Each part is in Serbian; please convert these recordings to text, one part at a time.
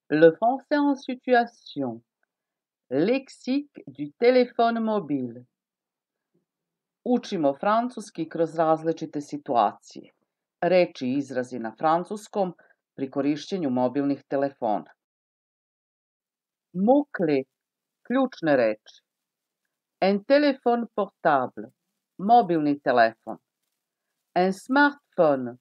Le français en situation. Leksik du téléphone mobile. Učimo francuski kroz različite situacije. Reči i izrazi na francuskom pri korišćenju mobilnih telefona. Mots-clés, ključne reči. Un téléphone portable, mobilni telefon. Un smartphone,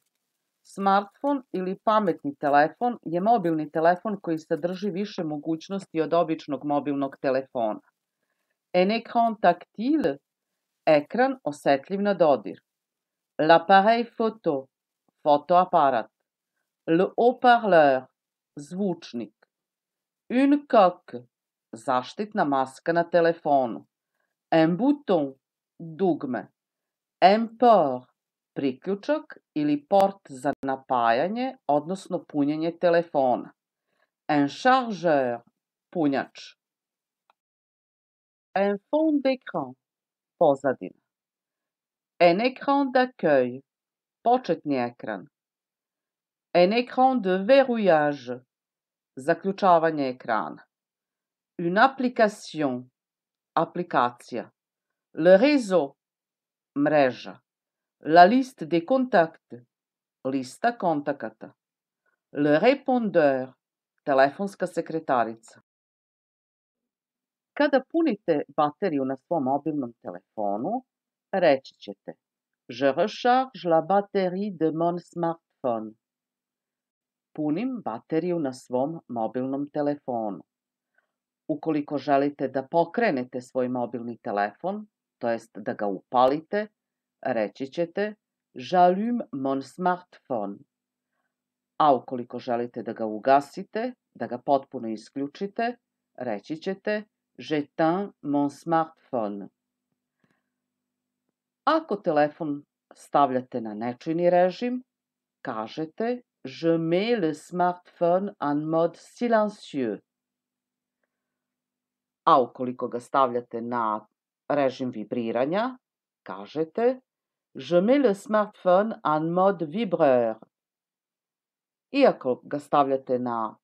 smartfon ili pametni telefon je mobilni telefon koji sadrži više mogućnosti od običnog mobilnog telefona. Un écran tactile, ekran osetljiv na dodir. L'appareil photo, fotoaparat. Le haut-parleur, zvučnik. Une coque, zaštitna maska na telefonu. Un bouton, dugme. Un port, priključak ili port za napajanje, odnosno punjenje telefona. Un chargeur, punjač. Un fond d'écran, pozadina. Un écran d'accueil, početni ekran. Un écran de verrouillage, zaključavanje ekrana. Une application, aplikacija. Le réseau, mreža. La liste des contacts, lista kontakata. Le répondeur, telefonska sekretarica. Kada punite bateriju na svom mobilnom telefonu, reći ćete Je recharge la batterie de mon smartphone. Punim bateriju na svom mobilnom telefonu. Ukoliko želite da pokrenete svoj mobilni telefon, to jest da ga upalite, reći ćete J'allume mon smartphone. A ukoliko želite da ga ugasite, da ga potpuno isključite, reći ćete J'éteins mon smartphone. Ako telefon stavljate na nečujni režim, kažete Je mets le smartphone en mode silencieux. A ukoliko ga stavljate na režim vibriranja, kažete Je mets le smartphone en mode vibreur. Iako ga stavljate na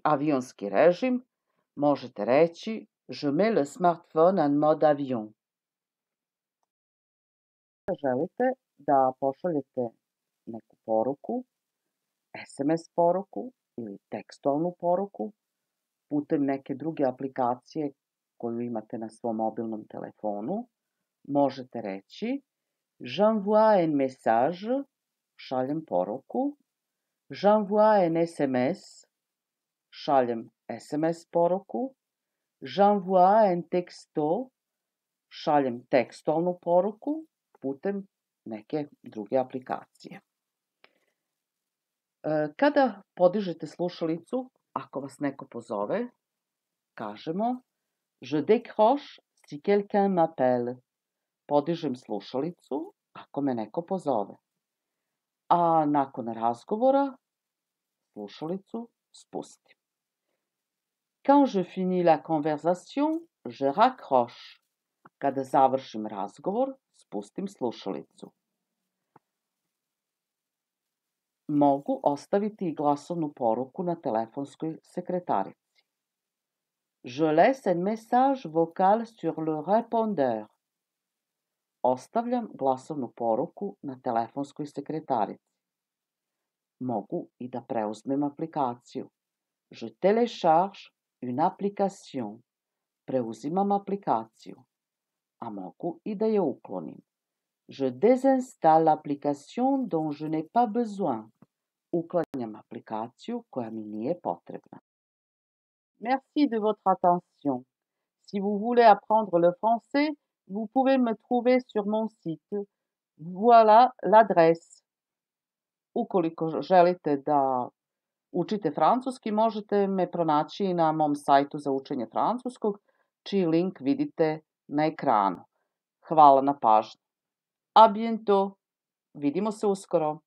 avionski režim, možete reći Je mets le smartphone en mode avion. Želite da pošaljete neku poruku, SMS poruku ili tekstualnu poruku putem neke druge aplikacije koju imate na svom mobilnom telefonu, možete reći J'envoie un message, šaljem poruku. J'envoie un SMS, šaljem SMS poruku. J'envoie un texto, šaljem tekstualnu poruku putem neke druge aplikacije. Kada podižete slušalicu, ako vas neko pozove, kažemo Je décroche si quelqu'un m'appelle. Podižem slušalicu ako me neko pozove. A nakon razgovora slušalicu spustim. Quand je finis la conversation, je raccroche. Kada završim razgovor, spustim slušalicu. Mogu ostaviti i glasovnu poruku na telefonskoj sekretarici. Je laisse un message vocal sur le répondeur. Ostavljam glasovnu poruku na telefonskoj sekretarici. Mogu i da preuzmem aplikaciju. Je télécharge une application. Preuzimam aplikaciju. A mogu i da je uklonim. Je désinstalle l'application dont je n'ai pas besoin. Uklanjam aplikaciju koja mi nije potrebna. Merci de votre attention. Si vous voulez apprendre le français, vous pouvez me trouver sur mon site. Voilà l'adresse. Ukoliko želite da učite francuski, možete me pronaći na mom sajtu za učenje francuskog, čiji link vidite na ekranu. Hvala na pažnji. A bientôt. Vidimo se uskoro.